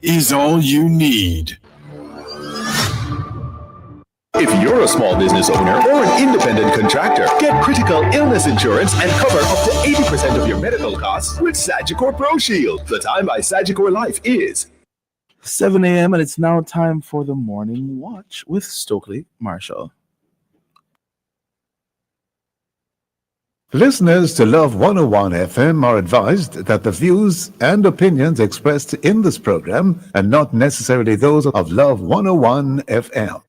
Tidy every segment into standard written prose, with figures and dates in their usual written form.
is all you need. If you're a small business owner or an independent contractor, get critical illness insurance and cover up to 80% of your medical costs with Sagicor Pro Shield. The time by Sagicor Life is 7 a.m. and it's now time for the Morning Watch with Stokeley Marshall. Listeners to Love 101 FM are advised that the views and opinions expressed in this program are not necessarily those of Love 101 FM.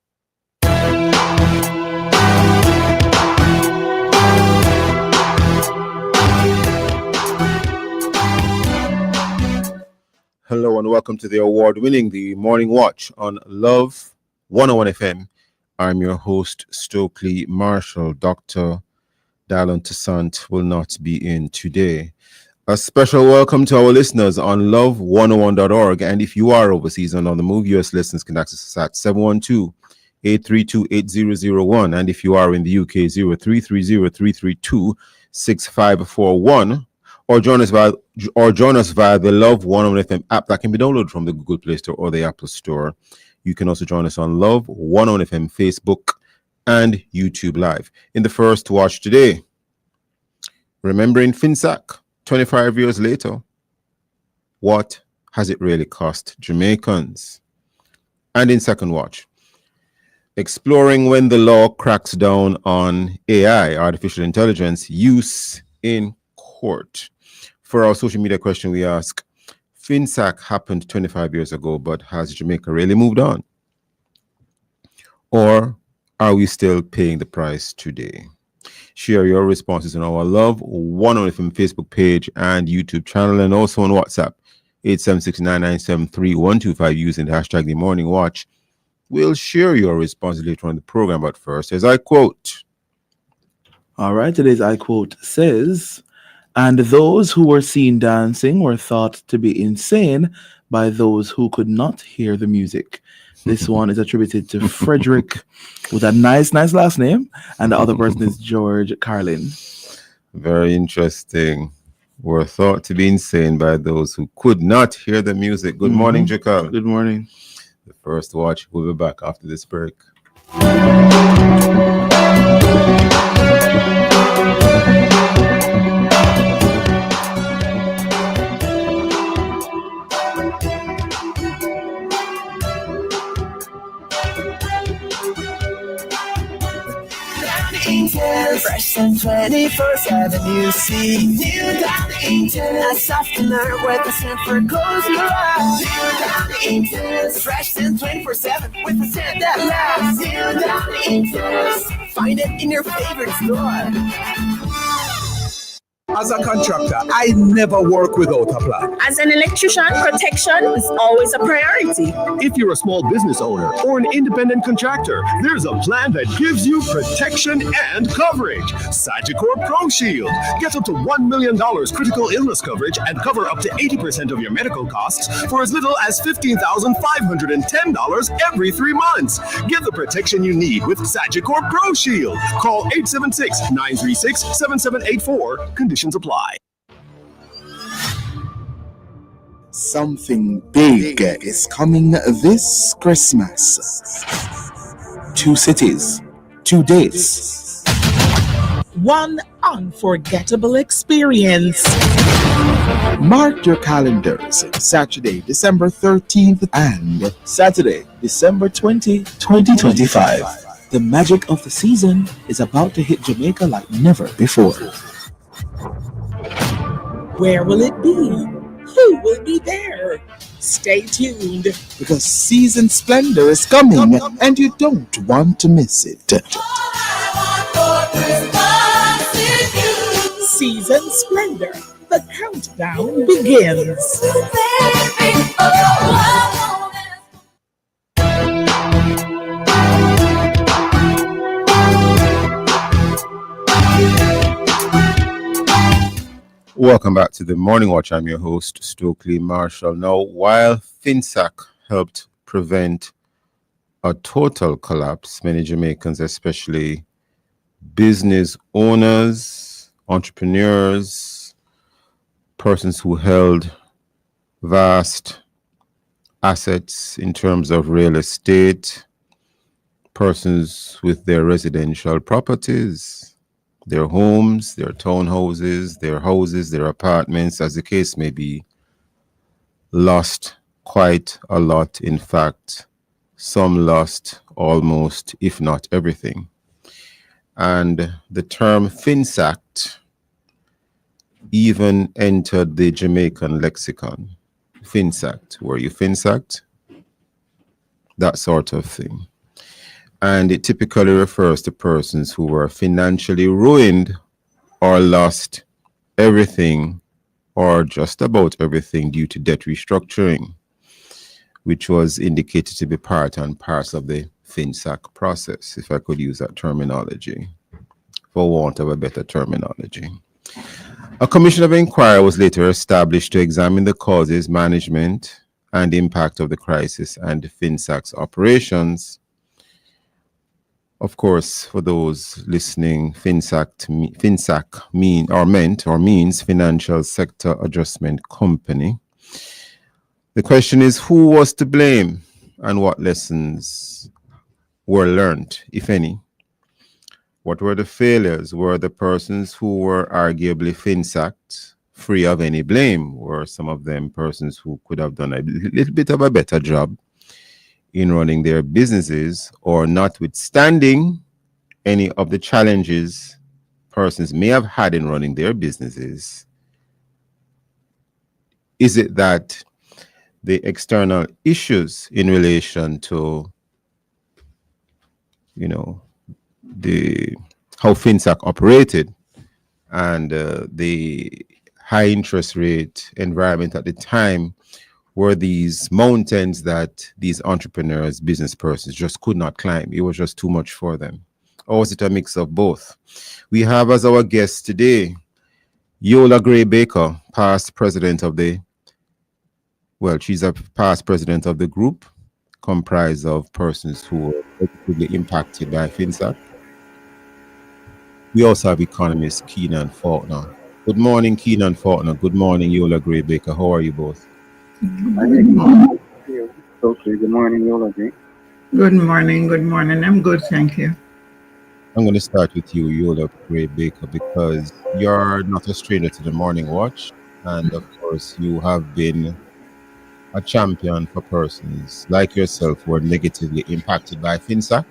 Hello and welcome to the award-winning The Morning Watch on Love 101 FM. I'm your host, Stokeley Marshall. Dr. Dallon Toussaint will not be in today. A special welcome to our listeners on love101.org. And if you are overseas and on the move, US listeners can access us at 712-832-8001. And if you are in the UK, 0330-332-6541. Or join us via the Love 101 FM app that can be downloaded from the Google Play Store or the Apple Store. You can also join us on Love 101 FM Facebook and YouTube Live. In the first watch today, remembering Finsac 25 years later, what has it really cost Jamaicans? And in second watch, exploring when the law cracks down on AI, artificial intelligence, use in court. For our social media question, we ask, Finsac happened 25 years ago, but has Jamaica really moved on? Or are we still paying the price today? Share your responses on our Love 101 FM Facebook page and YouTube channel, and also on WhatsApp, 876-997-3125 using the hashtag The Morning Watch. We'll share your responses later on the program, but first, as I quote. All right, today's I quote says, "And those who were seen dancing were thought to be insane by those who could not hear the music." This one is attributed to Frederick with a nice last name, and the other person is George Carlin. Very interesting. Were thought to be insane by those who could not hear the music. Good morning, Jacal. Good morning. The first watch. We'll be back after this break. Fresh and 24/7, you see. New Down Eaton, a softener with a scent for cozy eyes. New Down Eaton, fresh and 24/7 with a scent that lasts. New Down Eaton, find it in your favorite store. As a contractor, I never work without a plan. As an electrician, protection is always a priority. If you're a small business owner or an independent contractor, there's a plan that gives you protection and coverage. Sagicor Pro Shield. Get up to $1 million critical illness coverage and cover up to 80% of your medical costs for as little as $15,510 every 3 months. Get the protection you need with Sagicor Pro Shield. Call 876-936-7784. Conditions apply. Something big is coming this Christmas. 2 cities, 2 dates. One unforgettable experience. Mark your calendars. Saturday, December 13th and Saturday, December 20, 2025. The magic of the season is about to hit Jamaica like never before. Where will it be? Who will be there? Stay tuned. Because season splendor is coming and you don't want to miss it. Season Splendor. The countdown begins. Welcome back to the Morning Watch. I'm your host, Stokeley Marshall. Now, while Finsac helped prevent a total collapse, many Jamaicans, especially business owners, entrepreneurs, persons who held vast assets in terms of real estate, persons with their residential properties, their homes, their townhouses, their houses, their apartments, as the case may be, lost quite a lot. In fact, some lost almost, if not everything. And the term FinSact even entered the Jamaican lexicon. FinSact, were you FinSact? That sort of thing. And it typically refers to persons who were financially ruined or lost everything or just about everything due to debt restructuring, which was indicated to be part and parcel of the FinSac process, if I could use that terminology, for want of a better terminology. A commission of inquiry was later established to examine the causes, management, and impact of the crisis and FinSac's operations. Of course, for those listening, FinSac means Financial Sector Adjustment Company. The question is, who was to blame and what lessons were learned, if any? What were the failures? Were the persons who were arguably FinSacked free of any blame? Were some of them persons who could have done a little bit of a better job in running their businesses, or notwithstanding any of the challenges persons may have had in running their businesses? Is it that the external issues in relation to, how FinSac operated and the high interest rate environment at the time were these mountains that these entrepreneurs, business persons just could not climb? It was just too much for them. Or was it a mix of both? We have as our guest today, Yola Gray Baker, past president of she's a past president of the group, comprised of persons who were positively impacted by FinSac. We also have economist Keenan Faulkner. Good morning, Keenan Faulkner. Good morning, Yola Gray Baker. How are you both? Good morning. Good morning, Yola Gray. Good morning. I'm good, thank you. I'm going to start with you, Yola Gray Baker, because you're not a stranger to the Morning Watch. And of course, you have been a champion for persons like yourself who were negatively impacted by FinSac.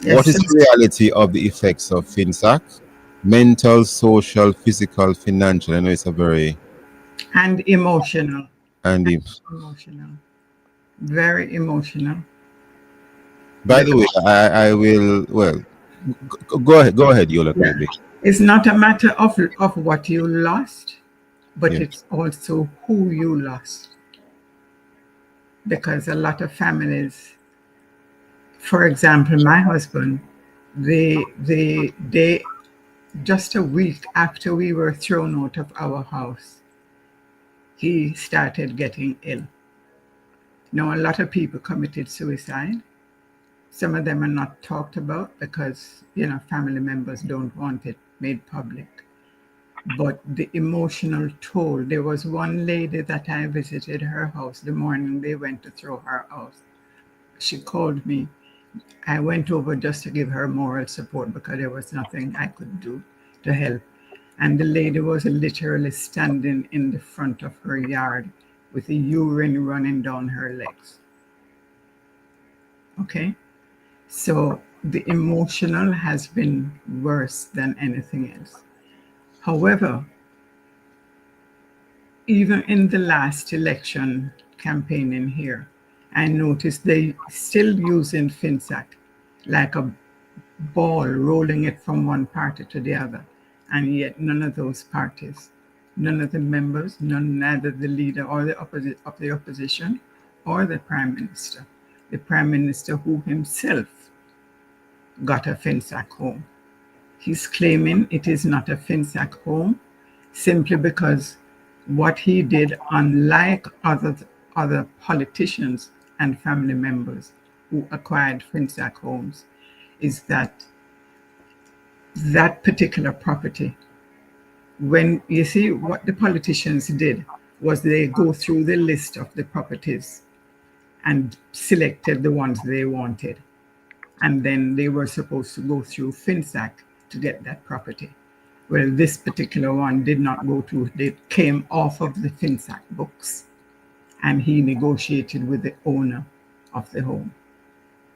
Yes. What is the reality of the effects of FinSac? Mental, social, physical, financial. I know it's a very... And emotional. Emotional. Very emotional. By the way, I will... Well, go ahead, Yola. Yeah. It's not a matter of what you lost, but it's also who you lost. Because a lot of families, for example, my husband, they just a week after we were thrown out of our house, he started getting ill. Now, a lot of people committed suicide. Some of them are not talked about because, family members don't want it made public. But the emotional toll, there was one lady that I visited her house the morning they went to throw her out. She called me. I went over just to give her moral support because there was nothing I could do to help. And the lady was literally standing in the front of her yard with the urine running down her legs. Okay? So the emotional has been worse than anything else. However, even in the last election campaigning here, I noticed they still using FinSac like a ball, rolling it from one party to the other. And yet none of those parties, none of the members, neither the leader or the opposition or the prime minister. The prime minister who himself got a FinSac home. He's claiming it is not a FinSac home simply because what he did, unlike other politicians and family members who acquired FinSac homes, is that particular property, when you see what the politicians did, was they go through the list of the properties and selected the ones they wanted. And then they were supposed to go through FinSac to get that property. Well, this particular one did not go through. They came off of the FinSac books, and he negotiated with the owner of the home.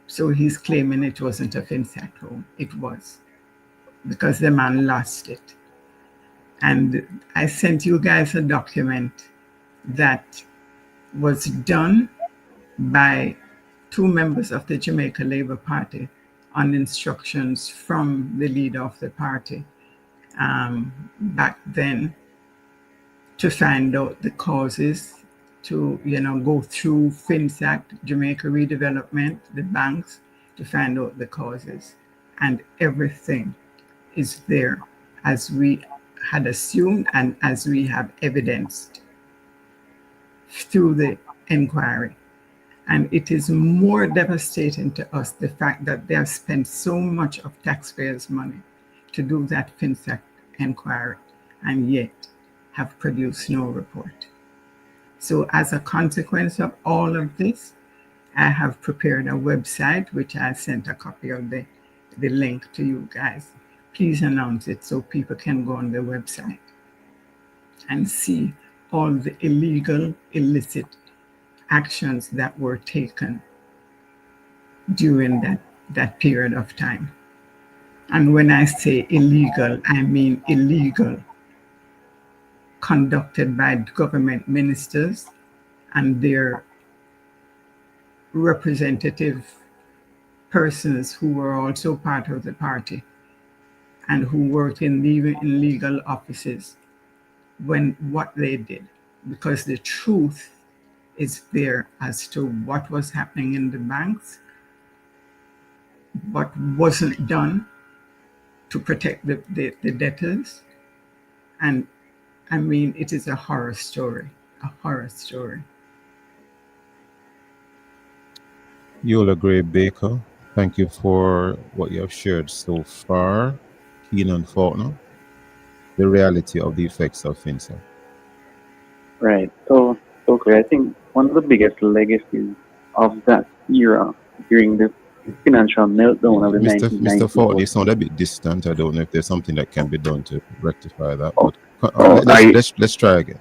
So he's claiming it wasn't a FinSac home. It was, because the man lost it. And I sent you guys a document that was done by 2 members of the Jamaica Labour Party on instructions from the leader of the party back then, to find out the causes, to go through FinSac, Jamaica Redevelopment, the banks, to find out the causes. And everything is there as we had assumed and as we have evidenced through the inquiry. And it is more devastating to us, the fact that they have spent so much of taxpayers' money to do that FinSac inquiry and yet have produced no report. So as a consequence of all of this, I have prepared a website, which I sent a copy of the link to you guys. Please announce it so people can go on the website and see all the illegal, illicit actions that were taken during that period of time. And when I say illegal, I mean illegal, conducted by government ministers and their representative persons who were also part of the party and who worked in legal offices when what they did, because the truth is there as to what was happening in the banks, what wasn't done to protect the debtors. And I mean, it is a horror story, a horror story. Yola Gray Baker, thank you for what you have shared so far. Keenan Faulkner, the reality of the effects of FinSac. Right. So I think one of the biggest legacies of that era during the financial meltdown of the 1990s. Mr. Faulkner, you sound a bit distant. I don't know if there's something that can be done to rectify that. But let's try again.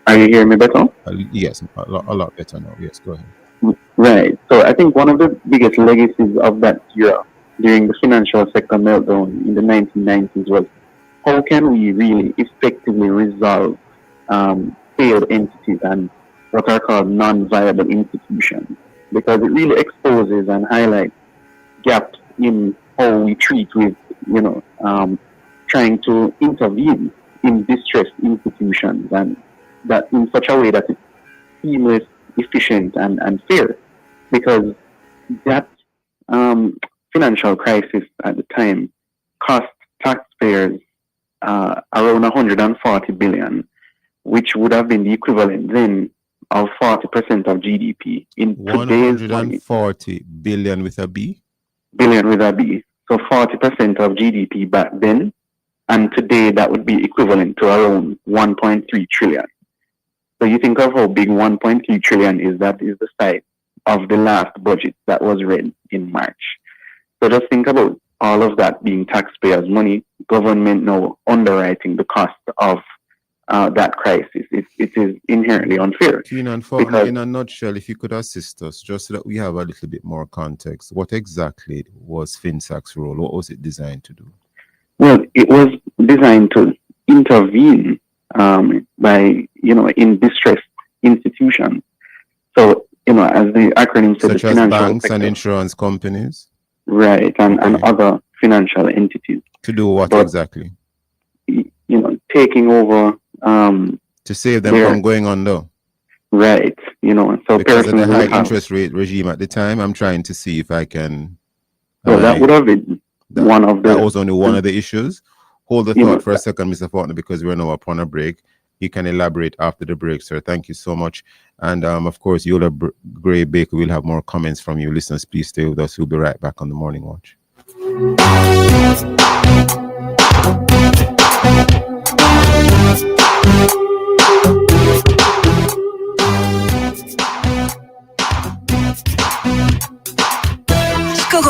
Are you hearing me better? Yes, a lot better now. Yes, go ahead. Right. So I think one of the biggest legacies of that era during the financial sector meltdown in the 1990s was how can we really effectively resolve failed entities and what are called non-viable institutions, because it really exposes and highlights gaps in how we treat with, trying to intervene in distressed institutions, and that in such a way that it's seamless, efficient, and fair, because that financial crisis at the time cost taxpayers around 140 billion, which would have been the equivalent then of 40% of GDP in today's 140 billion with a B? Billion with a B. So 40% of GDP back then, and today that would be equivalent to around 1.3 trillion. So you think of how big 1.3 trillion is, that is the size of the last budget that was read in March. So just think about all of that being taxpayers' money, government now underwriting the cost of that crisis. It is inherently unfair. Keenan Faulkner, in a nutshell, if you could assist us, just so that we have a little bit more context, what exactly was FinSac's role? What was it designed to do? Well, it was designed to intervene by, in distressed institutions. So, as the acronym said, such as banks sector, and insurance companies? Right, and other financial entities. To do what exactly? Taking over... to save them from going under. Right, so because of the high interest rate regime at the time, I'm trying to see if I can... Well, that would have been one of the... That was only one of the issues. Hold the thought for a second, Mr. Faulkner, because we're now upon a break. You can elaborate after the break, sir. Thank you so much. And of course, Yola Gray Baker will have more comments from you. Listeners, please stay with us. We'll be right back on the Morning Watch.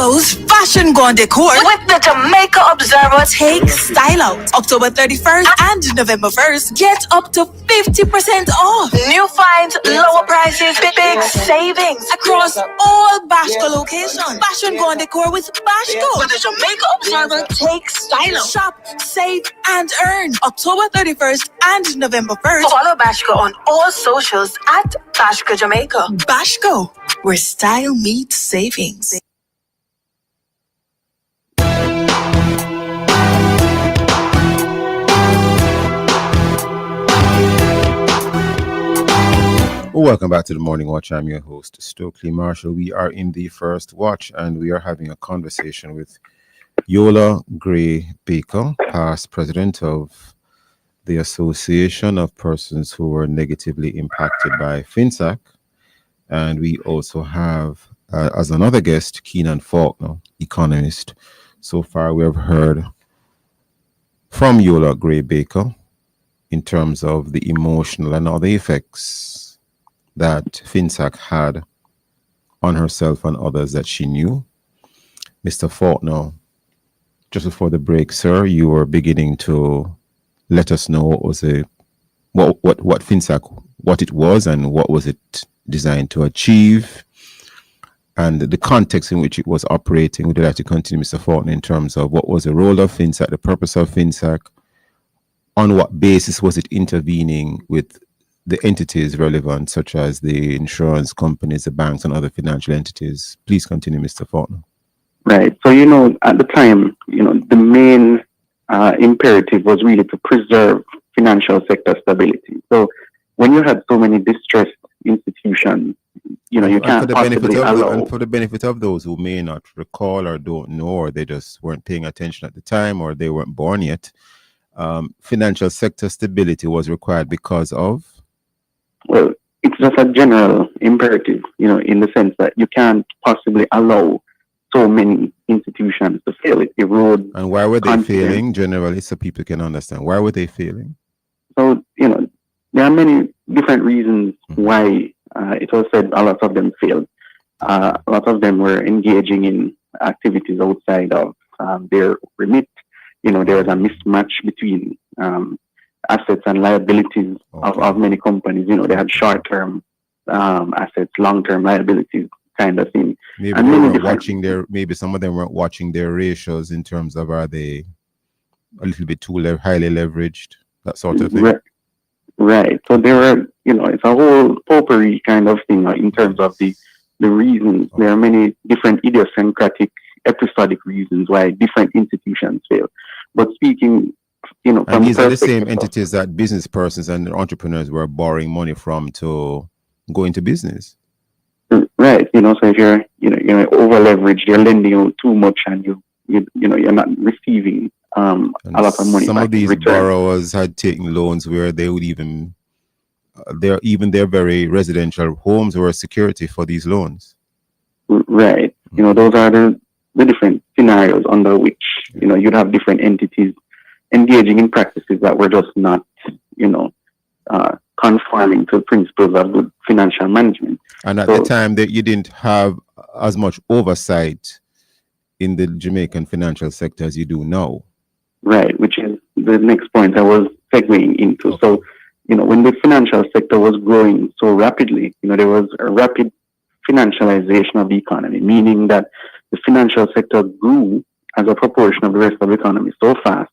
Bashco's Fashion Gone Decor with the Jamaica Observer Take Style Out. October 31st and November 1st, get up to 50% off. New finds, lower prices, big savings across all Bashco locations. Fashion Gone Decor with Bashco. With the Jamaica Observer Take Style Out. Shop, save, and earn. October 31st and November 1st. Follow Bashco on all socials at Bashco Jamaica. Bashco, where style meets savings. Welcome back to the Morning Watch. I'm your host, Stokeley Marshall. We are in the first watch and we are having a conversation with Yola Gray Baker, past president of the Association of Persons Who Were Negatively Impacted by FinSAC. And we also have, as another guest, Keenan Faulkner, economist. So far, we have heard from Yola Gray Baker in terms of the emotional and other effects that FinSAC had on herself and others that she knew. Mr. Faulkner, just before the break, sir, you were beginning to let us know what was what FinSAC, what it was and what was it designed to achieve, and the context in which it was operating. Would you like to continue, Mr. Faulkner, in terms of what was the role of FinSAC, the purpose of FinSAC, on what basis was it intervening with the entities relevant, such as the insurance companies, the banks, and other financial entities? Please continue, Mr. Faulkner. Right. So, at the time, the main imperative was really to preserve financial sector stability. So when you had so many distressed institutions, you can't possibly allow... And for the benefit of those who may not recall or don't know, or they just weren't paying attention at the time, or they weren't born yet, financial sector stability was required because of? Well, it's just a general imperative, in the sense that you can't possibly allow so many institutions to fail. It erodes. And why were they failing, generally, so people can understand? Why were they failing? So, there are many different reasons why it was said a lot of them failed. A lot of them were engaging in activities outside of their remit. There was a mismatch between assets and liabilities of many companies. They had short-term assets, long-term liabilities, kind of thing. Maybe they weren't watching maybe some of them weren't watching their ratios in terms of, are they a little bit too highly leveraged, that sort of thing. Right. So there were, it's a whole potpourri kind of thing in terms of the reasons. There are many different idiosyncratic, episodic reasons why different institutions fail. But speaking, from and these are the same entities that business persons and entrepreneurs were borrowing money from to go into business. Right. So if you're over leveraged, you're lending out too much, and you're not receiving a lot of money. Some of these borrowers had taken loans where they would even their very residential homes were security for these loans. Right. Those are the different scenarios under which you'd have different entities engaging in practices that were just not conforming to principles of good financial management. And at the time that you didn't have as much oversight in the Jamaican financial sector as you do now. Right, which is the next point I was segueing into. So, when the financial sector was growing so rapidly, there was a rapid financialization of the economy, meaning that the financial sector grew as a proportion of the rest of the economy so fast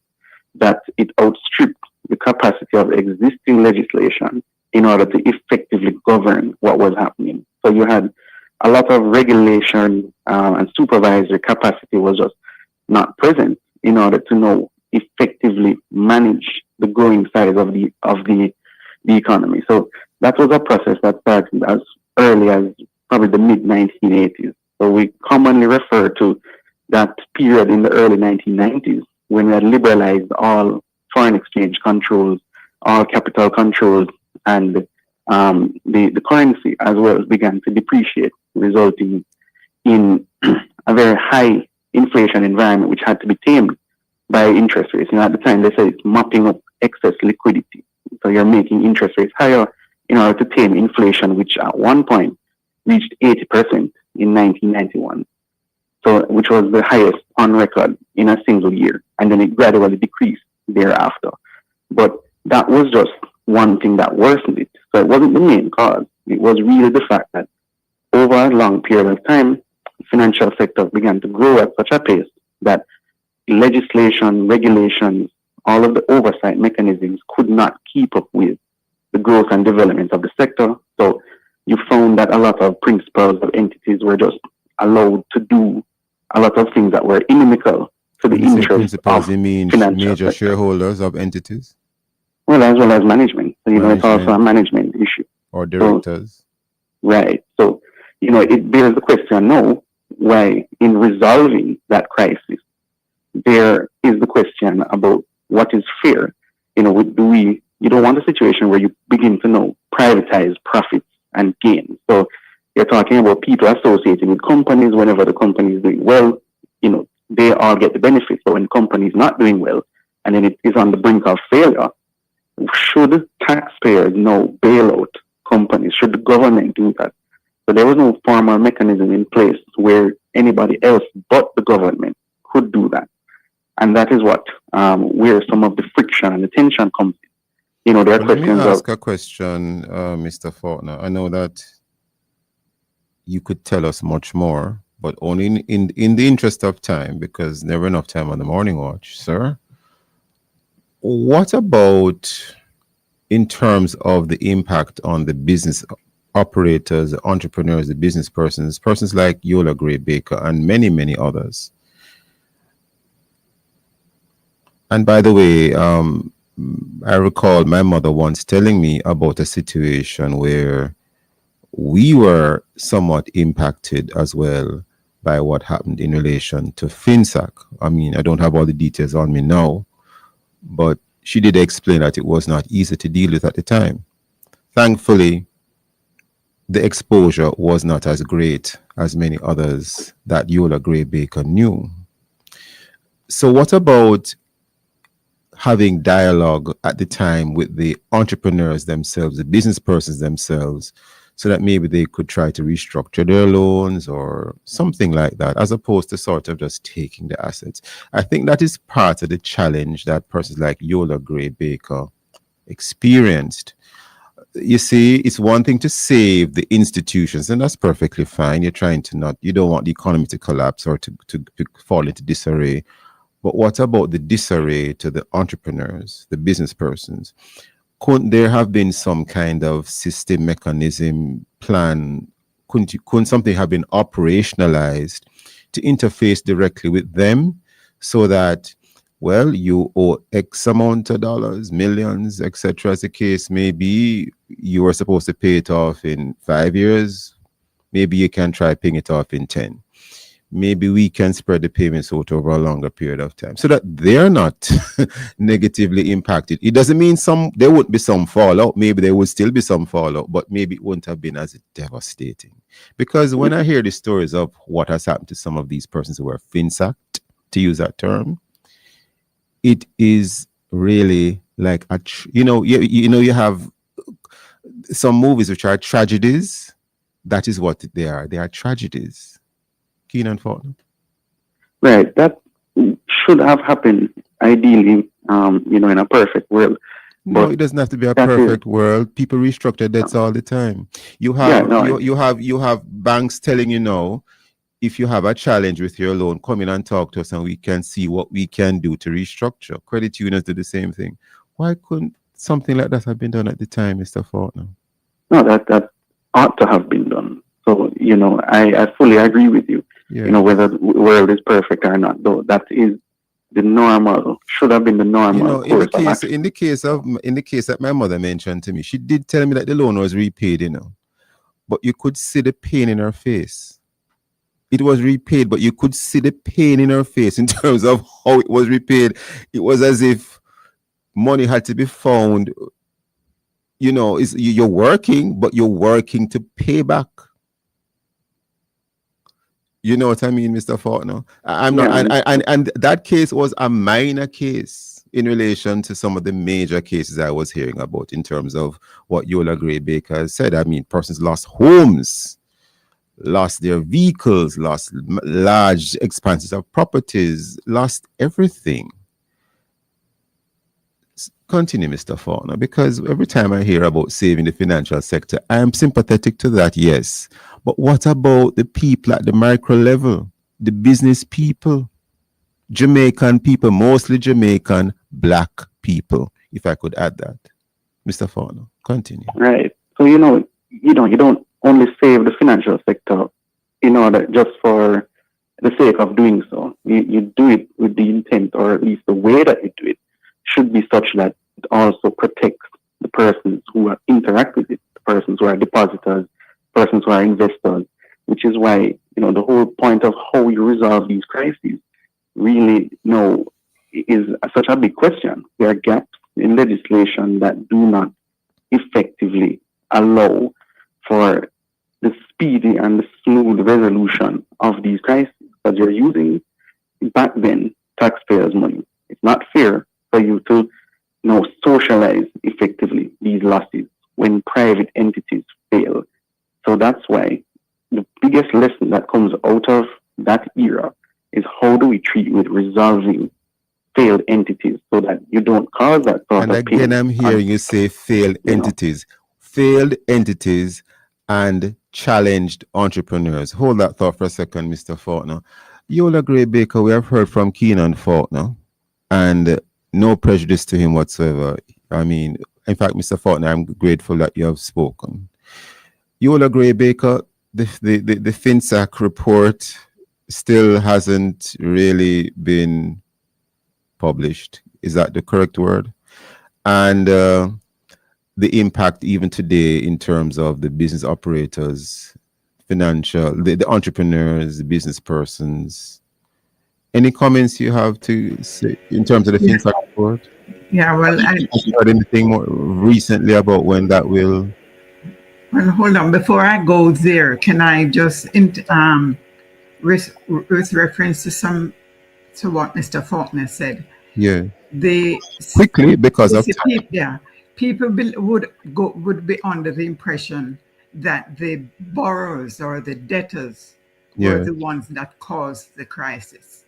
that it outstripped the capacity of existing legislation in order to effectively govern what was happening. So you had a lot of regulation and supervisory capacity was just not present in order to know effectively manage the growing size of the economy. So that was a process that started as early as probably the mid-1980s. So we commonly refer to that period in the early 1990s when we had liberalized all foreign exchange controls, all capital controls, and the currency as well began to depreciate, resulting in a very high inflation environment which had to be tamed by interest rates. At the time they said it's mopping up excess liquidity. So you're making interest rates higher in order to tame inflation, which at one point reached 80% in 1991. so which was the highest on record in a single year, and then it gradually decreased thereafter. But that was just one thing that worsened it. So it wasn't the main cause. It was really the fact that over a long period of time, financial sector began to grow at such a pace that legislation, regulations, all of the oversight mechanisms could not keep up with the growth and development of the sector. So you found that a lot of principals of entities were just allowed to do a lot of things that were inimical to the interests principals, of you mean financial major sector. Shareholders of entities? Well, as well as management. So, it's also a management issue. Or directors. So, right. So, it bears the question now, why in resolving that crisis, there is the question about what is fair. You don't want a situation where you begin to now privatize profits and gains. So you're talking about people associated with companies. Whenever the company is doing well, they all get the benefits. But when the company is not doing well, and then it is on the brink of failure, should taxpayers now bail out companies? Should the government do that? So there was no formal mechanism in place where anybody else but the government could do that. And that is what where some of the friction and the tension comes in. There are questions. Let me ask a question, Mr. Faulkner. I know that you could tell us much more, but only in the interest of time, because never enough time on the morning watch, sir. What about in terms of the impact on the business operators, the entrepreneurs, the business persons like Yola Gray Baker and many, many others? And by the way, I recall my mother once telling me about a situation where we were somewhat impacted as well by what happened in relation to FinSac. I mean, I don't have all the details on me now, but she did explain that it was not easy to deal with at the time. Thankfully, the exposure was not as great as many others that Yola Gray Baker knew. So what about having dialogue at the time with the entrepreneurs themselves, the business persons themselves, so that maybe they could try to restructure their loans or something like that, as opposed to sort of just taking the assets? I think that is part of the challenge that persons like Yola Gray Baker experienced. You see, it's one thing to save the institutions, and that's perfectly fine. You're trying to you don't want the economy to collapse or to fall into disarray. But what about the disarray to the entrepreneurs, the business persons? Couldn't there have been some kind of system, mechanism, plan? Couldn't something have been operationalized to interface directly with them so that, well, you owe X amount of dollars, millions, etc., as the case may be, you were supposed to pay it off in 5 years. Maybe you can try paying it off in 10. Maybe we can spread the payments out over a longer period of time so that they're not negatively impacted. It doesn't mean there wouldn't be some fallout. Maybe there would still be some fallout, but maybe it wouldn't have been as devastating. Because when I hear the stories of what has happened to some of these persons who are finsacked, to use that term, it is really like you have some movies which are tragedies. That is what they are. They are tragedies. Keenan Faulkner. Right. That should have happened ideally, in a perfect world. No, it doesn't have to be a perfect world. People restructure debts all the time. You have banks telling you no, if you have a challenge with your loan, come in and talk to us and we can see what we can do to restructure. Credit unions do the same thing. Why couldn't something like that have been done at the time, Mr. Faulkner? No, that ought to have been done. So, I fully agree with you. Yeah. Whether the world is perfect or not, though, that is the normal, should have been the normal. In the case that my mother mentioned to me, she did tell me that the loan was repaid, but you could see the pain in her face. It was repaid, but you could see the pain in her face in terms of how it was repaid. It was as if money had to be found. You're working, but you're working to pay back. You know what I mean, Mr. Faulkner? I'm not, and that case was a minor case in relation to some of the major cases I was hearing about in terms of what Yola Gray Baker said. I mean, persons lost homes, lost their vehicles, lost large expanses of properties, lost everything. Continue, Mr. Faulkner, because every time I hear about saving the financial sector, I am sympathetic to that, yes. But what about the people at the micro level, the business people, Jamaican people, mostly Jamaican black people, if I could add that? Mr. Faulkner, continue. Right. So, you don't only save the financial sector in order just for the sake of doing so. You do it with the intent, or at least the way that you do it should be such that it also protects the persons who interact with it, the persons who are depositors, persons who are investors, which is why, the whole point of how you resolve these crises really, is such a big question. There are gaps in legislation that do not effectively allow for the speedy and the smooth resolution of these crises, because you're using back then taxpayers' money. It's not fair for you to socialize effectively these losses when private entities fail. So that's why the biggest lesson that comes out of that era is how do we treat with resolving failed entities so that you don't cause that sort and of again, pain. I'm hearing you say failed entities. Failed entities and challenged entrepreneurs. Hold that thought for a second, Mr. Faulkner. You'll agree, Baker, we have heard from Keenan Faulkner, and no prejudice to him whatsoever. I mean, in fact, Mr. Faulkner, I'm grateful that you have spoken. You will agree, Baker, the FinSAC report still hasn't really been published. Is that the correct word? And the impact even today in terms of the business operators, the entrepreneurs, the business persons. Any comments you have to say in terms of the FinSAC report? Yeah, well, have you heard anything more recently about when that will? Well, hold on. Before I go there, can I just, with reference to what Mr. Faulkner said? Yeah. They quickly because of time. People would be under the impression that the borrowers or the debtors were the ones that caused the crisis.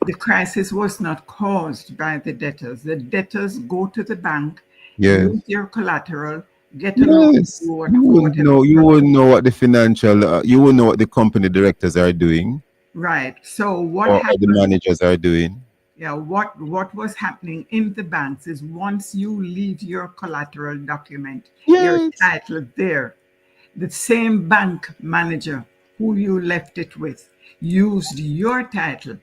The crisis was not caused by the debtors. The debtors go to the bank, use their collateral, get a loan. You wouldn't know what the financial, you wouldn't know what the company directors are doing. Right. So what or happened? The managers are doing. Yeah. What was happening in the banks is once you leave your collateral document, your title there, the same bank manager who you left it with used your title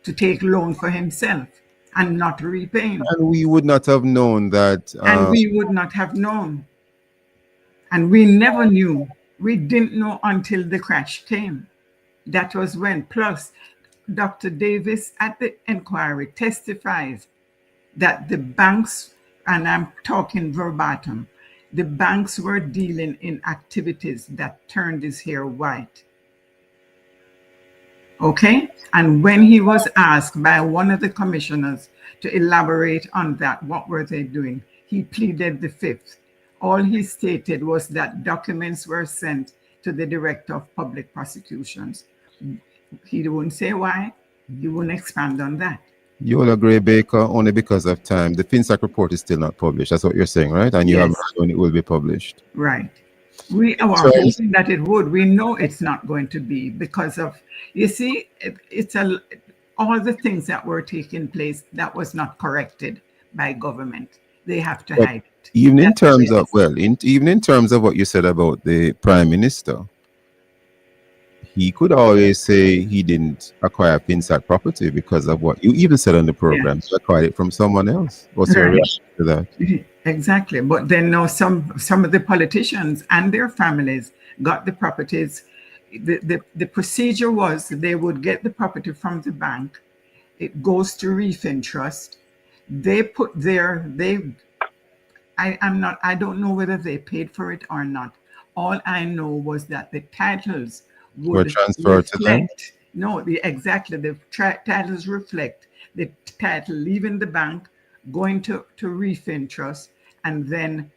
to take loan for himself and not repaying. And we would not have known that. And we would not have known. And we never knew. We didn't know until the crash came. That was when. Plus, Dr. Davis at the inquiry testifies that the banks, and I'm talking verbatim, the banks were dealing in activities that turned his hair white. Okay? And when he was asked by one of the commissioners to elaborate on that, what were they doing? He pleaded the fifth. All he stated was that documents were sent to the Director of Public Prosecutions. He wouldn't say why. He wouldn't expand on that. You will agree, Baker, only because of time. The FinSAC report is still not published. That's what you're saying, right? And you have heard when it will be published. Right. We are hoping that it would. We know it's not going to be because of, you see, all the things that were taking place that was not corrected by government. They have to hide it. Even in terms of, even in terms of what you said about the Prime Minister, he could always say he didn't acquire FinSAC property because of what you even said on the program. He acquired it from someone else. What's your reaction to that? Exactly. But then now some of the politicians and their families got the properties. The procedure was they would get the property from the bank. It goes to Refin Trust. They put I don't know whether they paid for it or not. All I know was that the titles would transferred to them? No, exactly. The titles reflect the title leaving the bank, going to Refin Trust, and then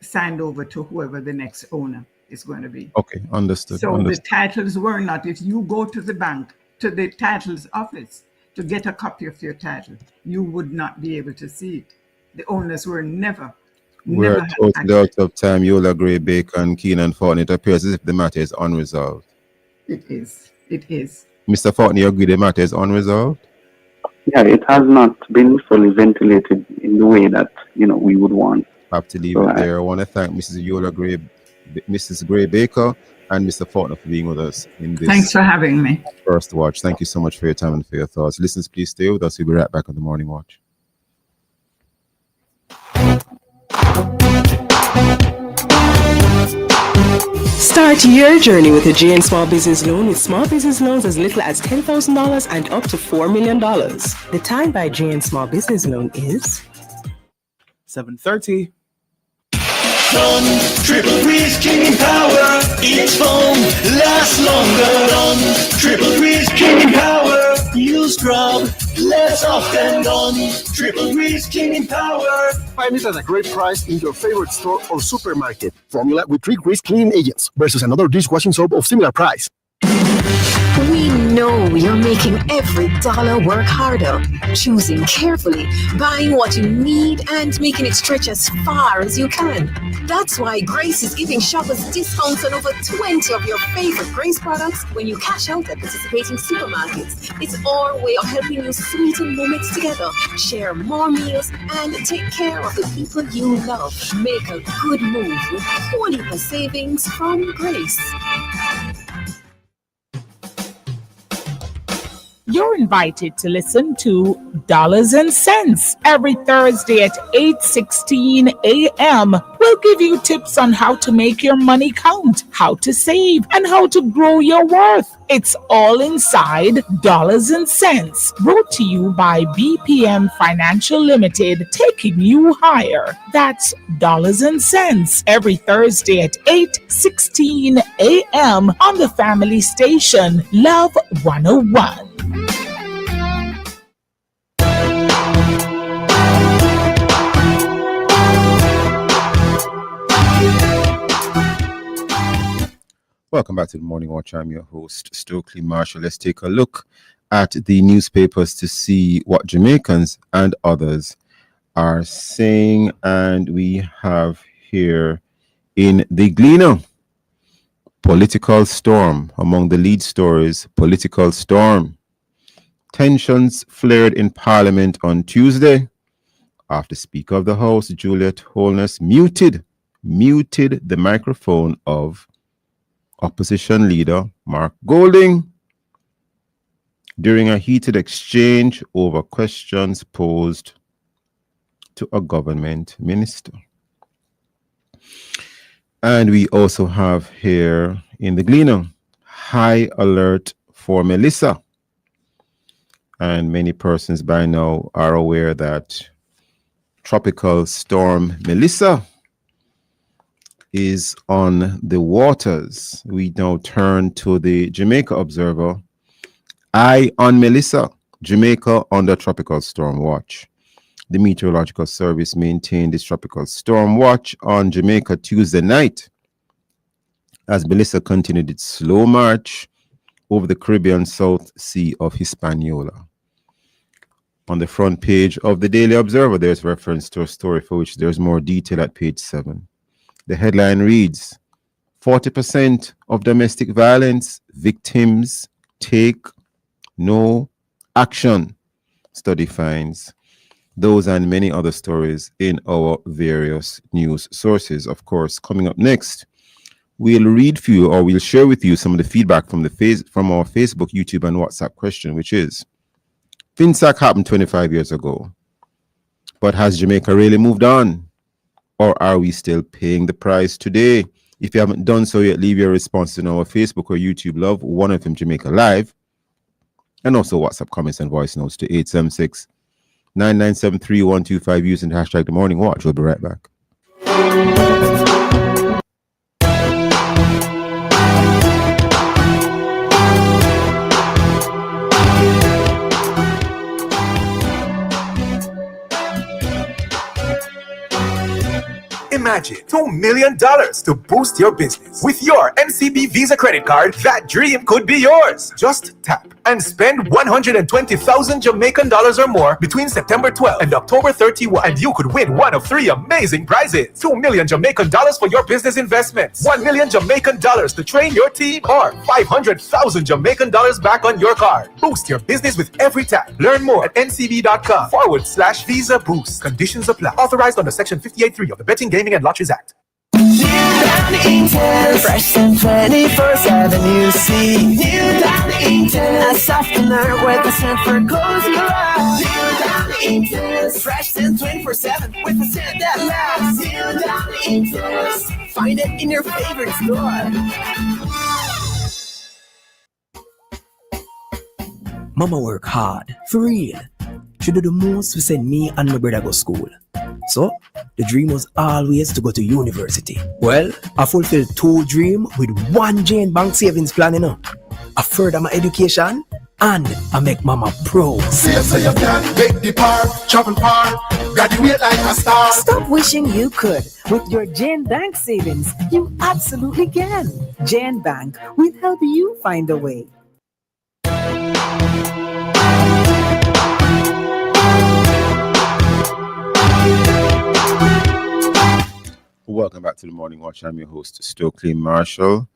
signed over to whoever the next owner. is going to be. Okay, understood. So Understood. the titles were not. If you go to the bank, to the titles office to get a copy of your title, you would not be able to see it. The owners were never We're had totally access. out of time. Yola Gray, Bacon, Keenan, Fortney. It appears as if the matter is unresolved. It is. It is. Mr. Fortney, you agree the matter is unresolved? Yeah, it has not been fully ventilated in the way that we would want. I have to leave So it there. I want to thank Mrs. Yola Gray, Mrs. Gray Baker, and Mr. Fortner for being with us in this Thanks for having me. First Watch. Thank you so much for your time and for your thoughts. Listeners, please stay with us. We'll be right back on the Morning Watch. Start your journey with a JN Small Business Loan with small business loans as little as $10,000 and up to $4 million. The time by JN Small Business Loan is 7:30. Done. Triple Breeze Cleaning Power. Each foam lasts longer. Done. Triple Breeze Cleaning Power. You scrub less often. Done. Triple Breeze Cleaning Power. Find it at a great price in your favorite store or supermarket. Formula with 3 grease cleaning agents versus another dishwashing soap of similar price. We know you're making every dollar work harder, choosing carefully, buying what you need, and making it stretch as far as you can. That's why Grace is giving shoppers discounts on over 20 of your favorite Grace products when you cash out at participating supermarkets. It's our way of helping you sweeten moments together, share more meals, and take care of the people you love. Make a good move with 20% savings from Grace. You're invited to listen to Dollars and Cents every Thursday at 8:16 a.m. We'll give you tips on how to make your money count, how to save, and how to grow your worth. It's all inside Dollars and Cents, brought to you by BPM Financial Limited, taking you higher. That's Dollars and Cents every Thursday at 8:16 a.m. on the family station, Love 101. Welcome back to the Morning Watch. I'm your host, Stokeley Marshall. Let's take a look at the newspapers to see what Jamaicans and others are saying. And we have here in the Gleaner, political storm. Among the lead stories, political storm. Tensions flared in Parliament on Tuesday after Speaker of the House, Juliet Holness, muted the microphone of Opposition Leader Mark Golding during a heated exchange over questions posed to a government minister. And we also have here in the Gleaner, high alert for Melissa. And many persons by now are aware that Tropical Storm Melissa is on the waters. We now turn to the Jamaica Observer. Eye on Melissa, Jamaica under tropical storm watch. The Meteorological Service maintained its tropical storm watch on Jamaica Tuesday night as Melissa continued its slow march over the Caribbean South Sea of Hispaniola. On the front page of the Daily Observer, there's reference to a story for which there's more detail at page 7. The headline reads, 40% of domestic violence victims take no action. Study finds. Those and many other stories in our various news sources. Of course, coming up next, we'll read for you, or we'll share with you some of the feedback from from our Facebook, YouTube, and WhatsApp question, which is, FinSac happened 25 years ago, but has Jamaica really moved on? Or are we still paying the price today? If you haven't done so yet, leave your response in our Facebook or YouTube Love 1FM Jamaica Live, and also WhatsApp comments and voice notes to 876-997-3125 using the hashtag The Morning Watch. We'll be right back. Imagine $2 million to boost your business. With your NCB Visa credit card, that dream could be yours. Just tap and spend 120,000 Jamaican dollars or more between September 12 and October 31, and you could win one of 3 amazing prizes. 2 million Jamaican dollars for your business investments, 1 million Jamaican dollars to train your team, or 500,000 Jamaican dollars back on your card. Boost your business with every tap. Learn more at ncb.com/Visa Boost. Conditions apply. Authorized under Section 58.3 of the Betting, Gaming and Lotteries Act. Fresh and 24/7, you see. New Down Eaton, a softener with a scent for cozy love. New Down Eaton, fresh and 24/7 with a scent that lasts. New Down Eaton, find it in your favorite store. Mama work hard, for real. She do the most to send me and my brother go school. So, the dream was always to go to university. Well, I fulfilled 2 dreams with 1 Jane Bank savings plan, you know. I further my education and I make mama proud. Say so you can make the part, travel far, graduate like a star. Stop wishing you could. With your Jane Bank savings, you absolutely can. Jane Bank will help you find a way. Welcome back to the Morning Watch. I'm your host, Stokeley Marshall.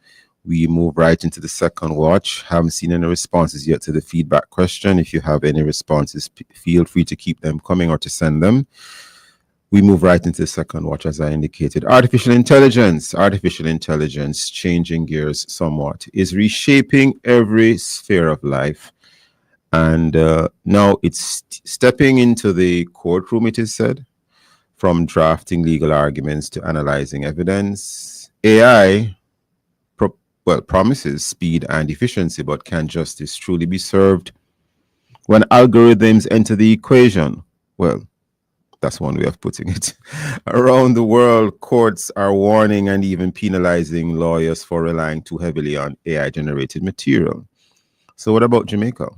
We move right into the second watch. Haven't seen any responses yet to the feedback question. If you have any responses, feel free to keep them coming or to send them. We move right into the second watch, as I indicated. Artificial intelligence, changing gears somewhat, is reshaping every sphere of life. And now it's stepping into the courtroom, it is said. From drafting legal arguments to analyzing evidence, AI promises speed and efficiency, but can justice truly be served when algorithms enter the equation? Well, that's one way of putting it. Around the world, courts are warning and even penalizing lawyers for relying too heavily on AI-generated material. So what about Jamaica?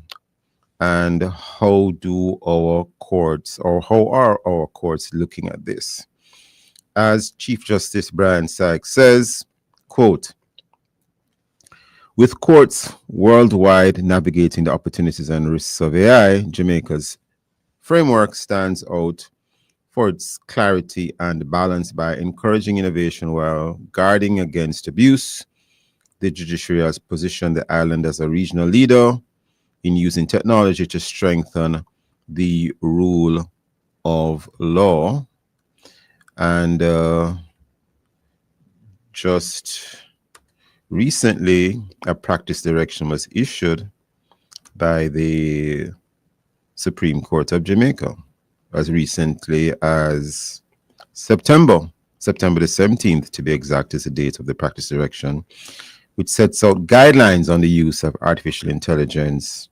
And how do our courts, or how are our courts looking at this? As Chief Justice Brian Sykes says, quote, with courts worldwide navigating the opportunities and risks of AI, Jamaica's framework stands out for its clarity and balance by encouraging innovation while guarding against abuse. The judiciary has positioned the island as a regional leader in using technology to strengthen the rule of law. And just recently, a practice direction was issued by the Supreme Court of Jamaica, as recently as September the 17th, to be exact, is the date of the practice direction, which sets out guidelines on the use of artificial intelligence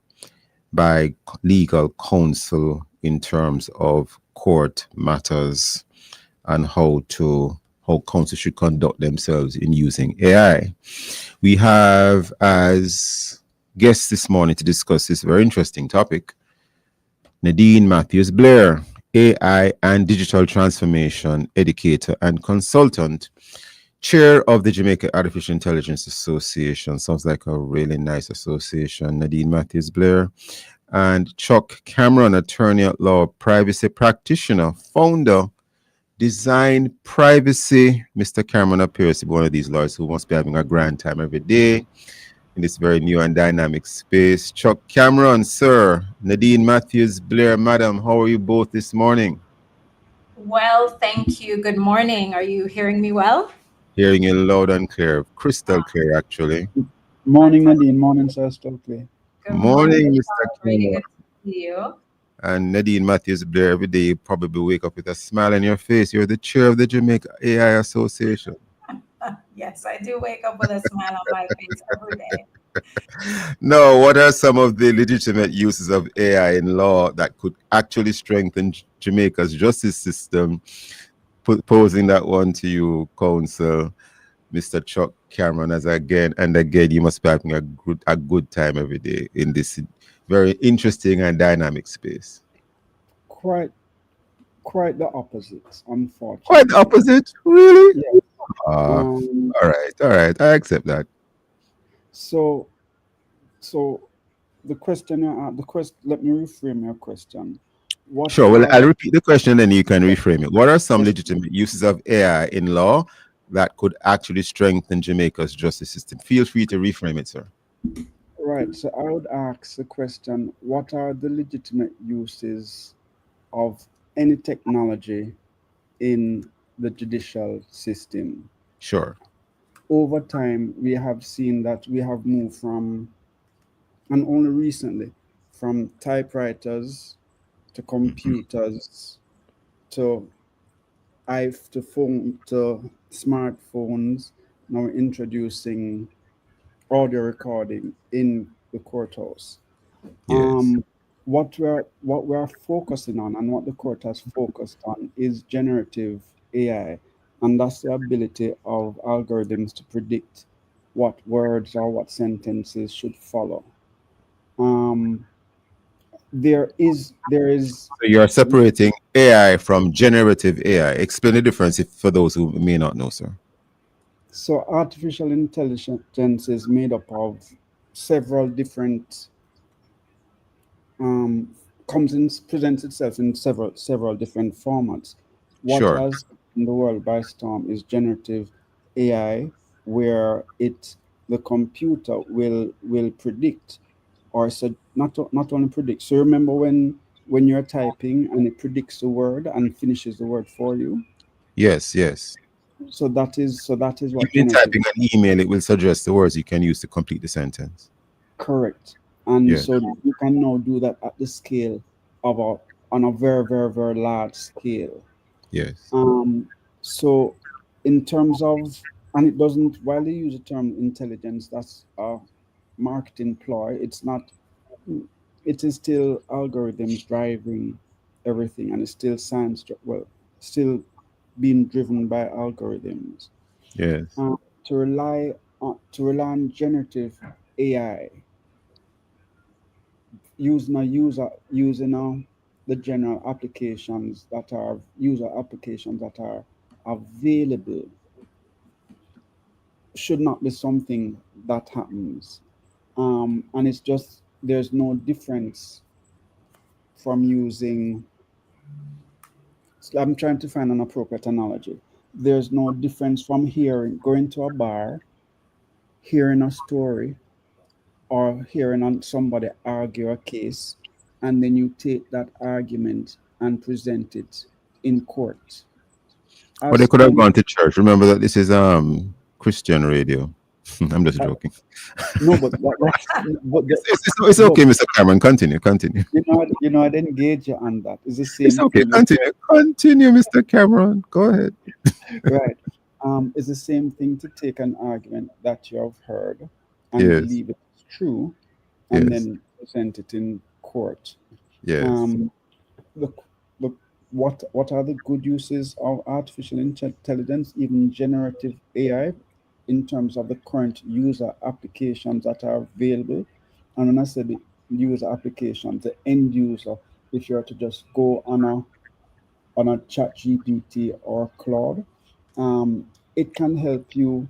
by legal counsel in terms of court matters and how counsel should conduct themselves in using AI. We have as guests this morning to discuss this very interesting topic, Nadine Matthews-Blair, AI and digital transformation educator and consultant, chair of the Jamaica Artificial Intelligence Association. Sounds like a really nice association. Nadine Matthews-Blair. And Chuck Cameron, attorney at law, privacy practitioner, founder, Design Privacy. Mr. Cameron appears to be one of these lawyers who must be having a grand time every day in this very new and dynamic space. Chuck Cameron, sir. Nadine Matthews-Blair, madam, how are you both this morning? Well, thank you. Good morning. Are you hearing me well? Hearing you loud and clear, crystal clear, actually. Morning, Nadine. Morning, Sir Stokeley. Good morning, Mr. Really Cameron. good to see you. And Nadine Matthews-Blair, every day you probably wake up with a smile on your face. You're the chair of the Jamaica AI Association. Yes, I do wake up with a smile on my face every day. No, what are some of the legitimate uses of AI in law that could actually strengthen Jamaica's justice system? Posing that one to you, counsel, Mr. Chuck Cameron, as again and again, you must be having a good time every day in this very interesting and dynamic space. Quite Quite the opposite, unfortunately. Quite the opposite, really? Yeah. All Um, right, I accept that. so, so the question, the quest. Let me reframe your question. What Sure. Well, are I'll the repeat the question, then you can reframe it. What are some legitimate uses of AI in law that could actually strengthen Jamaica's justice system? Feel free to reframe it, sir. right? So I would ask the question: what are the legitimate uses of any technology in the judicial system? Sure. Over time, we have seen that we have moved from, and only recently, from typewriters to computers to to phone to smartphones. Now we're introducing audio recording in the courthouse. Yes. What we're focusing on and what the court has focused on is generative AI, and that's the ability of algorithms to predict what words or what sentences should follow. Um, there is So you're separating AI from generative AI. Explain the difference for those who may not know, sir. so artificial intelligence is made up of several different presents itself in several different formats. What Sure. has taken the world by storm is generative AI, where the computer will predict, or so not only predict. So remember when you're typing and it predicts the word and finishes the word for you. Yes, yes. So that is what Even generative. typing an email, it will suggest the words you can use to complete the sentence. Correct. And Yeah. so you can now do that at the scale of on a very, very, very large scale. Yes. So in terms of, and it doesn't, while they use the term intelligence, that's a marketing ploy, it's not, it is still algorithms driving everything, and it's still science, still being driven by algorithms. Yes. Uh, to rely on generative AI using the general applications that are user applications that are available should not be something that happens. And it's just there's no difference from using. I'm trying to find an appropriate analogy. There's no difference from going to a bar, hearing a story, or hearing somebody argue a case, and then you take that argument and present it in court. Or they As could have con- gone to church. Remember that this is Christian radio. I'm just uh, joking. no, but It's but okay, Mr. Cameron. Continue. I'd engage you on that. It's the It's same okay. thing. Continue, Mr. Cameron. Go ahead. Right. It's the same thing to take an argument that you have heard and Yes. believe it's true, and Yes. then present it in court. Yes. Um, the, the what are the good uses of artificial intelligence, even generative AI, in terms of the current user applications that are available? And when I said the user applications, the end user, if you were to just go on a chat GPT or Claude, it can help you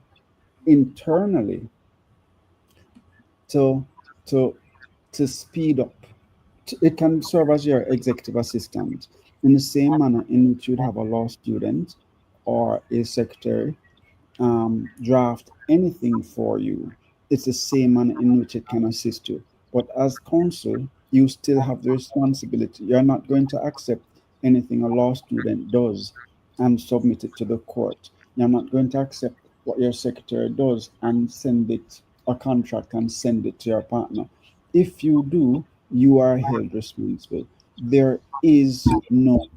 internally to to to speed up. It can serve as your executive assistant in the same manner in which you'd have a law student or a secretary draft anything for you. It's the same manner in which it can assist you. But as counsel, you still have the responsibility. You're not going to accept anything a law student does and submit it to the court. You're not going to accept what your secretary does and send it a contract and send it to your partner. If you do, you are held responsible. There is no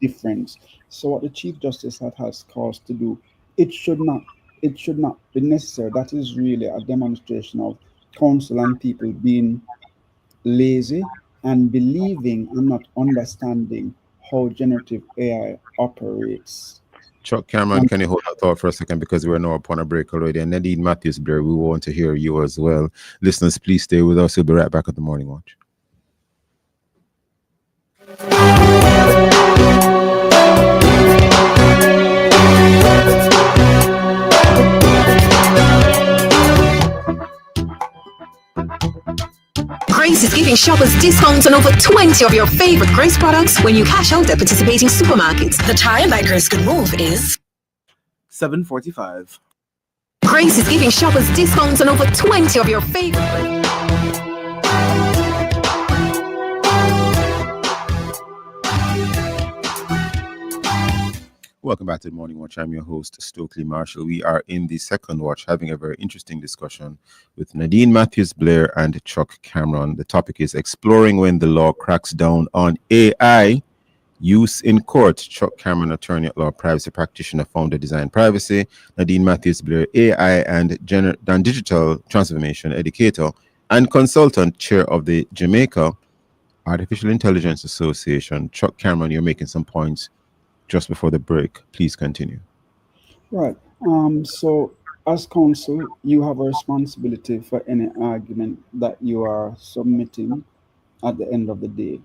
difference. So what the Chief Justice has cause to do, it should not it should not be necessary. That is really a demonstration of counsel and people being lazy and believing and not understanding how generative AI operates. Chuck Cameron, Um, can you hold that thought for a second because we're now upon a break already? And Nadine Matthews Blair, we want to hear you as well. Listeners, please stay with us. We'll be right back at the Morning Watch. Grace is giving shoppers discounts on over 20 of your favorite Grace products when you cash out at participating supermarkets. The time by Grace could move is 7:45. Grace is giving shoppers discounts on over 20 of your favorite. Welcome back to the Morning Watch. I'm your host, Stokeley Marshall. We are in the second watch having a very interesting discussion with Nadine Matthews-Blair and Chuck Cameron. The topic is exploring when the law cracks down on AI use in court. Chuck Cameron, attorney at law, privacy practitioner, founder, Design Privacy. Nadine Matthews-Blair, AI and digital transformation educator and consultant, chair of the Jamaica Artificial Intelligence Association. Chuck Cameron, you're making some points just before the break. Please continue. Right. So as counsel, you have a responsibility for any argument that you are submitting at the end of the day.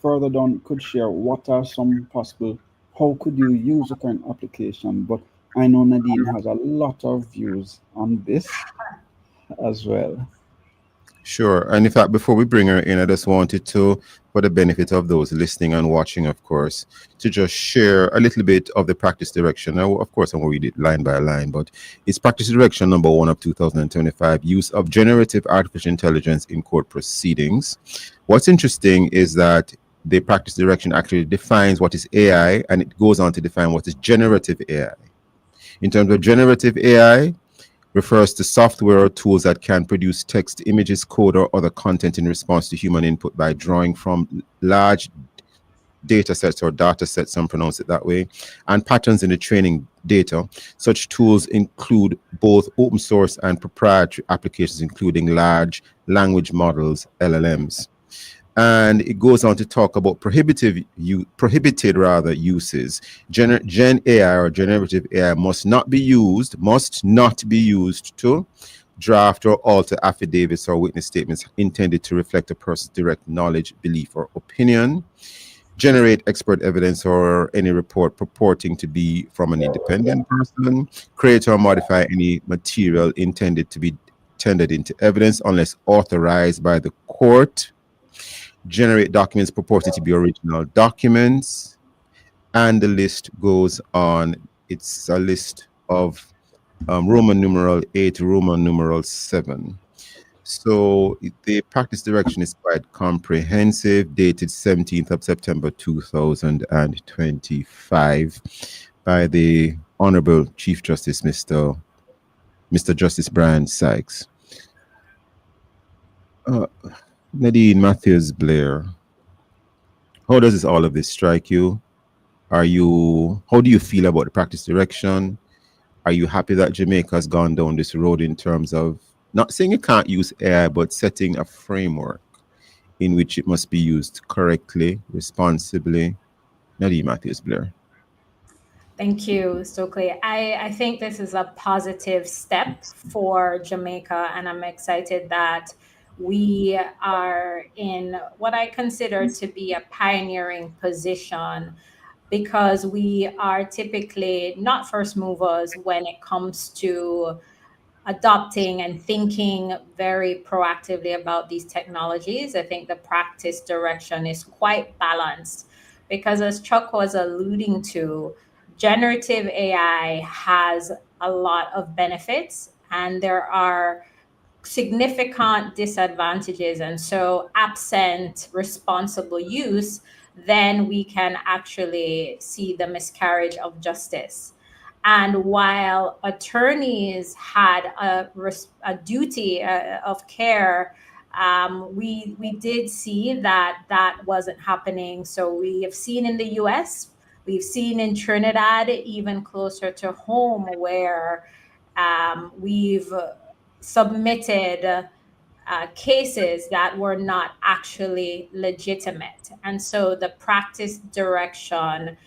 Further down, could share what are some possible, how could you use a current application? But I know Nadine has a lot of views on this as well. Sure. And in fact, before we bring her in, I just wanted to, for the benefit of those listening and watching, of course, to just share a little bit of the practice direction. Now, of course, I'm going to read it line by line, but it's practice direction number 1 of 2025, use of generative artificial intelligence in court proceedings. What's interesting is that the practice direction actually defines what is AI, and it goes on to define what is generative AI. In terms of generative AI, refers to software or tools that can produce text, images, code, or other content in response to human input by drawing from large data sets or data sets, some pronounce it that way, and patterns in the training data. Such tools include both open source and proprietary applications, including large language models, LLMs. And it goes on to talk about prohibited uses. Gen AI or generative AI must not be used to draft or alter affidavits or witness statements intended to reflect a person's direct knowledge, belief, or opinion, generate expert evidence or any report purporting to be from an independent person, create or modify any material intended to be tendered into evidence unless authorized by the court, generate documents purported to be original documents, and the list goes on. It's a list of Roman numeral 8, Roman numeral 7. So the practice direction is quite comprehensive, dated 17th of September 2025 by the Honorable Chief Justice, Mr. Justice Brian Sykes. Nadine Matthews-Blair, how does all of this strike you? How do you feel about the practice direction? Are you happy that Jamaica has gone down this road in terms of not saying you can't use AI, but setting a framework in which it must be used correctly, responsibly? Nadine Matthews-Blair. Thank you, Stokeley. I think this is a positive step for Jamaica, and I'm excited that we are in what I consider to be a pioneering position, because we are typically not first movers when it comes to adopting and thinking very proactively about these technologies. I think the practice direction is quite balanced because, as Chuck was alluding to, generative AI has a lot of benefits and there are significant disadvantages. And so absent responsible use, then we can actually see the miscarriage of justice. And while attorneys had a duty of care, we did see that wasn't happening. So we have seen in the US, we've seen in Trinidad, even closer to home, where we've submitted cases that were not actually legitimate. And so the practice direction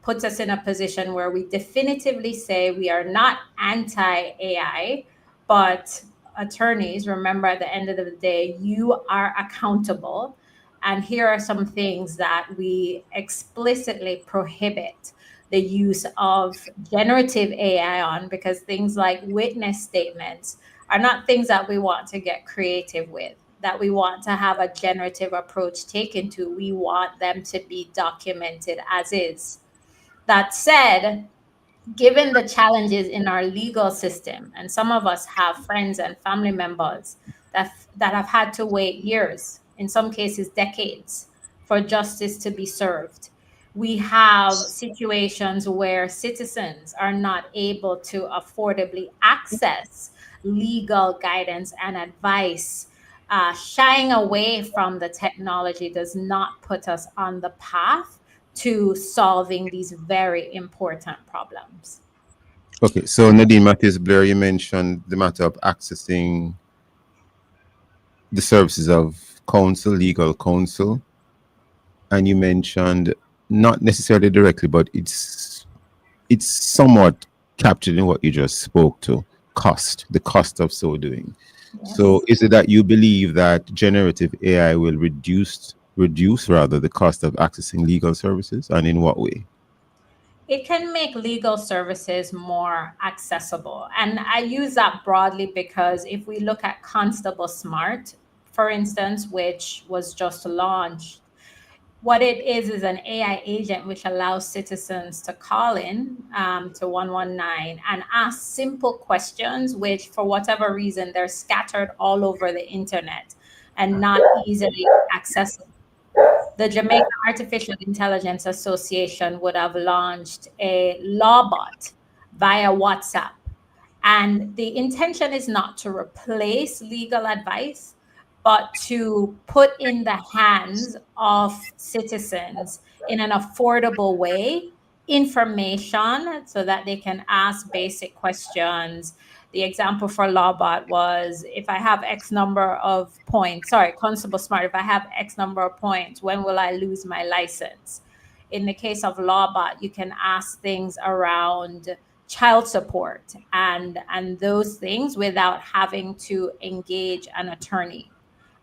puts us in a position where we definitively say we are not anti-AI, but attorneys, remember, at the end of the day, you are accountable. And here are some things that we explicitly prohibit the use of generative AI on, because things like witness statements are not things that we want to get creative with. that we want to have a generative approach taken to, we want them to be documented as is. That said, given the challenges in our legal system, and some of us have friends and family members that have had to wait years, in some cases decades, for justice to be served. We have situations where citizens are not able to affordably access legal guidance and advice. Shying away from the technology does not put us on the path to solving these very important problems. Okay, so Nadine Matthews Blair, you mentioned the matter of accessing the services of counsel, legal counsel, and you mentioned not necessarily directly, but it's somewhat captured in what you just spoke to, the cost of so doing. Yes. So is it that you believe that generative AI will reduce rather the cost of accessing legal services, and in what way? It can make legal services more accessible. And I use that broadly because if we look at Constable Smart, for instance, which was just launched, what it is an AI agent which allows citizens to call in to 119 and ask simple questions, which for whatever reason, they're scattered all over the internet and not easily accessible. The Jamaica Artificial Intelligence Association would have launched a law bot via WhatsApp. And the intention is not to replace legal advice, but to put in the hands of citizens in an affordable way information so that they can ask basic questions. The example for Lawbot was, if I have X number of points, Constable Smart, if I have X number of points, when will I lose my license? In the case of Lawbot, you can ask things around child support and those things without having to engage an attorney.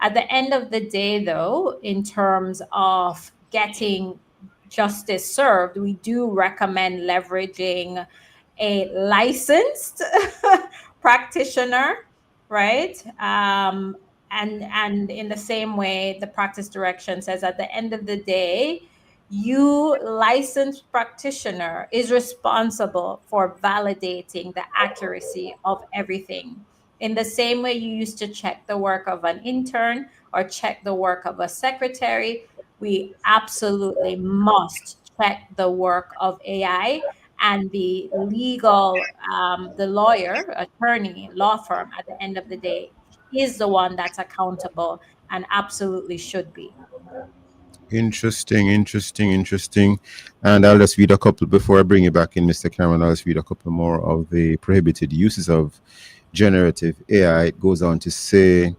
At the end of the day, though, in terms of getting justice served, we do recommend leveraging a licensed practitioner, right? And in the same way, the practice direction says at the end of the day, you, licensed practitioner, is responsible for validating the accuracy of everything. In the same way you used to check the work of an intern or check the work of a secretary, we absolutely must check the work of AI, and the legal, the lawyer, attorney, law firm at the end of the day is the one that's accountable and absolutely should be. Interesting. And I'll just read a couple before I bring you back in, Mr. Cameron. I'll just read a couple more of the prohibited uses of generative AI. It goes on to say,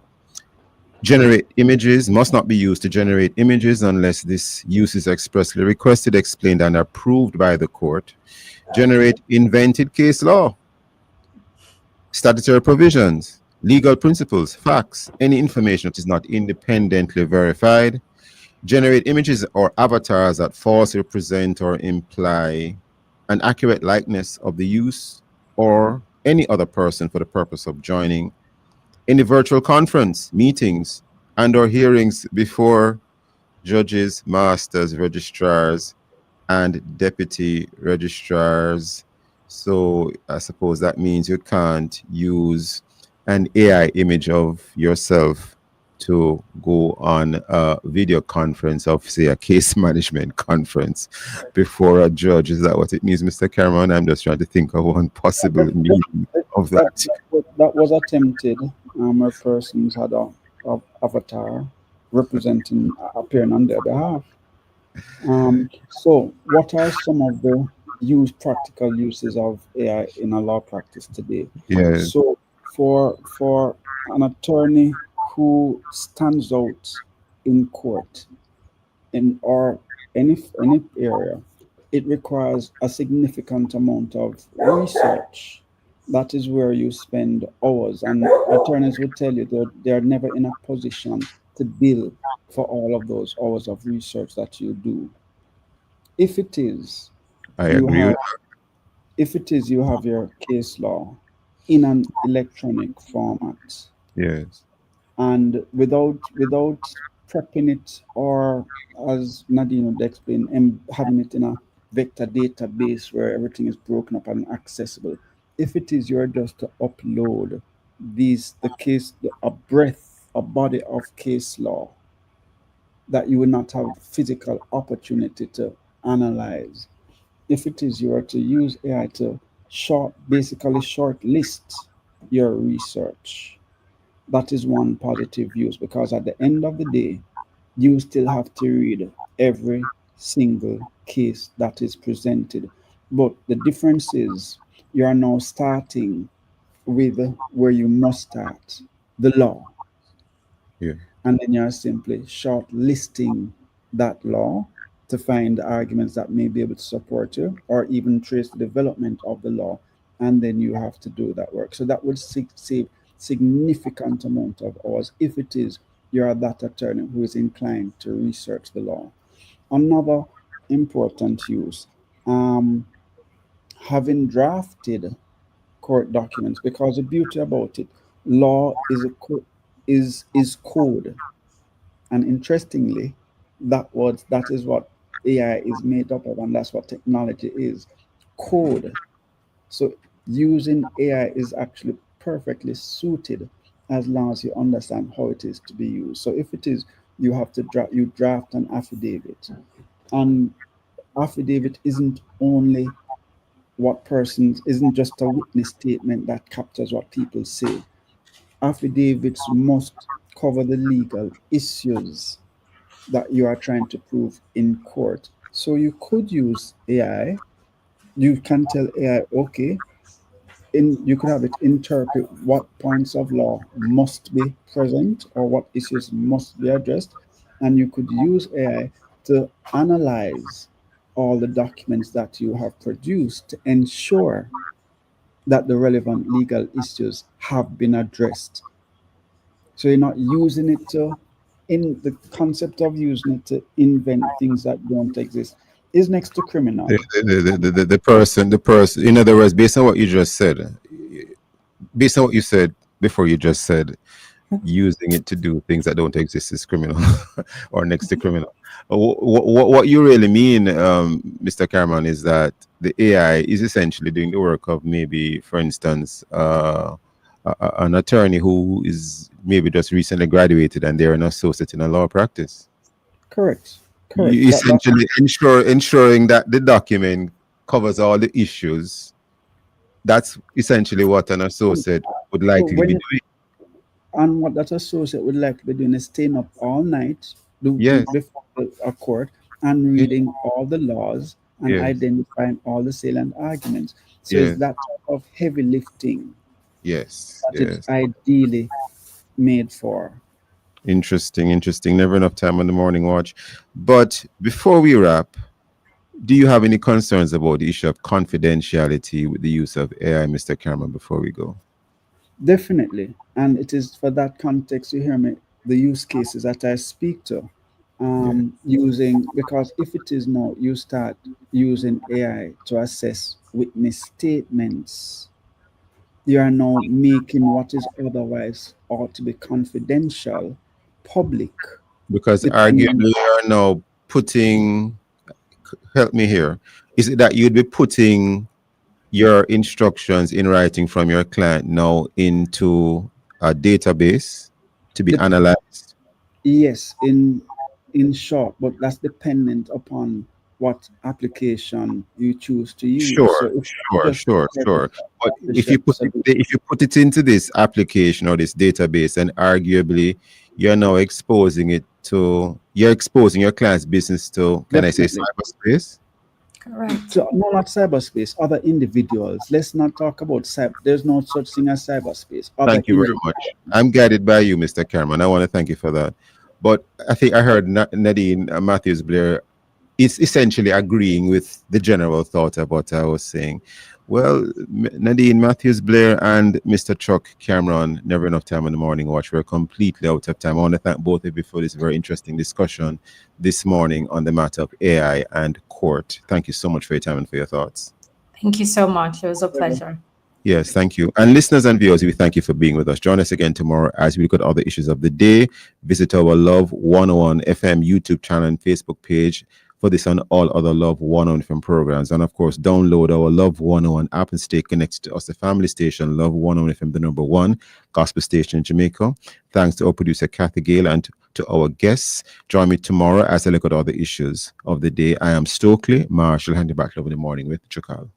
generate images must not be used to generate images unless this use is expressly requested, explained, and approved by the court. Generate invented case law, statutory provisions, legal principles, facts, any information that is not independently verified. Generate images or avatars that falsely represent or imply an accurate likeness of the use or any other person for the purpose of joining any virtual conference, meetings, and or hearings before judges, masters, registrars, and deputy registrars. So I suppose that means you can't use an AI image of yourself to go on a video conference of, say, a case management conference before a judge. Is that what it means, Mr. Cameron? I'm just trying to think of one possible meaning of that. That was attempted where persons had a avatar representing, appearing on their behalf. So what are some of the practical uses of AI in a law practice today? Yeah. So for an attorney who stands out in court or any area, it requires a significant amount of research. That is where you spend hours, and attorneys will tell you that they're never in a position to bill for all of those hours of research that you do. If it is, you have your case law in an electronic format. Yes. and without prepping it, or as Nadine would explain, having it in a vector database where everything is broken up and accessible. If it is you're just to upload a body of case law that you will not have physical opportunity to analyze. If it is you are to use AI to basically short list your research, that is one positive use, because at the end of the day, you still have to read every single case that is presented. But the difference is you are now starting with where you must start, the law. Yeah. And then you're simply shortlisting that law to find arguments that may be able to support you, or even trace the development of the law, and then you have to do that work. So that would save significant amount of hours if it is you're that attorney who is inclined to research the law. Another important use, having drafted court documents, because the beauty about it, law is code. And interestingly, that is what AI is made up of, and that's what technology is, code. So using AI is actually perfectly suited as long as you understand how it is to be used. So if it is you have to draft an affidavit, and affidavit isn't just a witness statement that captures what people say. Affidavits must cover the legal issues that you are trying to prove in court. So you could use AI. You can tell AI, okay, you could have it interpret what points of law must be present or what issues must be addressed, and you could use AI to analyze all the documents that you have produced to ensure that the relevant legal issues have been addressed. So you're not using it in the concept of using it to invent things that don't exist is next to criminal. The person, in other words, based on what you just said, based on what you said before, you just said using it to do things that don't exist is criminal or next to criminal. What you really mean, Mr. Cameron, is that the AI is essentially doing the work of, maybe, for instance, an attorney who is maybe just recently graduated and they're an associate in a law practice. Correct. You essentially ensuring that the document covers all the issues. That's essentially what an associate would likely be doing. And what that associate would likely be doing is staying up all night before a court and reading all the laws and identifying all the salient arguments. So it's that type of heavy lifting that it's ideally made for. Interesting. Never enough time on the morning watch. But before we wrap, do you have any concerns about the issue of confidentiality with the use of AI, Mr. Cameron, before we go? Definitely. And it is for that context, you hear me, the use cases that I speak to, because if it is now, you start using AI to assess witness statements, you are now making what is otherwise ought to be confidential public. Because arguably you are now putting, help me here, is it that you'd be putting your instructions in writing from your client now into a database to be analyzed? Yes, in short, but that's dependent upon what application you choose to use. Sure. But if you put it into this application or this database, and arguably you're now exposing your client's business to, can I say, cyberspace? Correct. So, no, not cyberspace, other individuals. Let's not talk about cyber. There's no such thing as cyberspace. Thank you very much. I'm guided by you, Mr. Cameron. I want to thank you for that. But I think I heard Nadine Matthews Blair is essentially agreeing with the general thought of what I was saying. Well, Nadine Matthews Blair and Mr. Chuck Cameron, never enough time in the morning watch. We're completely out of time. I want to thank both of you for this very interesting discussion this morning on the matter of AI and court. Thank you so much for your time and for your thoughts. Thank you so much. It was a pleasure. Yes, thank you. And listeners and viewers, we thank you for being with us. Join us again tomorrow as we look at other issues of the day. Visit our Love 101 FM YouTube channel and Facebook page for this and all other Love 101 FM programs. And of course, download our Love 101 app and stay connected to us, the family station, Love 101 FM, the number one gospel station in Jamaica. Thanks to our producer, Kathy Gale, and to our guests. Join me tomorrow as I look at other issues of the day. I am Stokeley. Marshall, hand you back over the morning with Chakal.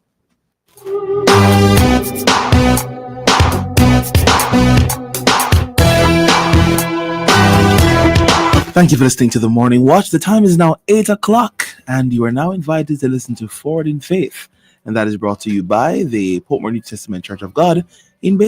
Thank you for listening to The Morning Watch. The time is now 8 o'clock, and you are now invited to listen to Forward in Faith. And that is brought to you by the Portmore New Testament Church of God in Bay